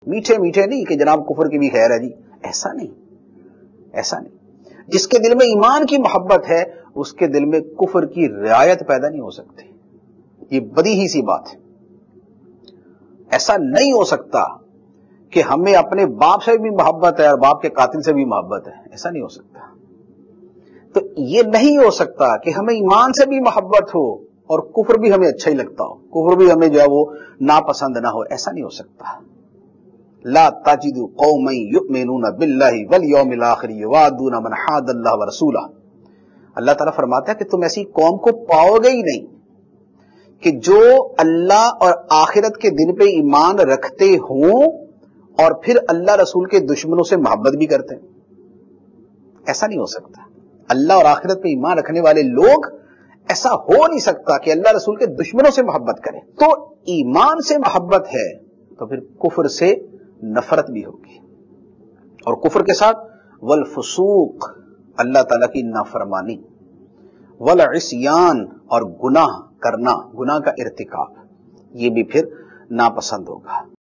میٹھے میٹھے نہیں کہ جناب کفر کی بھی خیر ہے جی، ایسا نہیں، ایسا نہیں۔ جس کے دل میں ایمان کی محبت ہے اس کے دل میں کفر کی رعایت پیدا نہیں ہو سکتی، یہ بدیہی سی بات ہے۔ ایسا نہیں ہو سکتا کہ ہمیں اپنے باپ سے بھی محبت ہے اور باپ کے قاتل سے بھی محبت ہے، ایسا نہیں ہو سکتا۔ تو یہ نہیں ہو سکتا کہ ہمیں ایمان سے بھی محبت ہو اور کفر بھی ہمیں اچھا ہی لگتا ہو، کفر بھی ہمیں جو ہے وہ ناپسند نہ ہو، ایسا نہیں ہو سکتا۔ لا تجد قوما یؤمنون باللہ والیوم الآخر یوادون من حاد اللہ ورسولہ، اللہ تعالیٰ فرماتا ہے کہ تم ایسی قوم کو پاؤ گے ہی نہیں کہ جو اللہ اور آخرت کے دن پہ ایمان رکھتے ہوں اور پھر اللہ رسول کے دشمنوں سے محبت بھی کرتے ہیں، ایسا نہیں ہو سکتا۔ اللہ اور آخرت پہ ایمان رکھنے والے لوگ، ایسا ہو نہیں سکتا کہ اللہ رسول کے دشمنوں سے محبت کریں۔ تو ایمان سے محبت ہے تو پھر کفر سے نفرت بھی ہوگی، اور کفر کے ساتھ والفسوق، اللہ تعالیٰ کی نافرمانی، والعصیان، اور گناہ کرنا، گناہ کا ارتکاب، یہ بھی پھر ناپسند ہوگا۔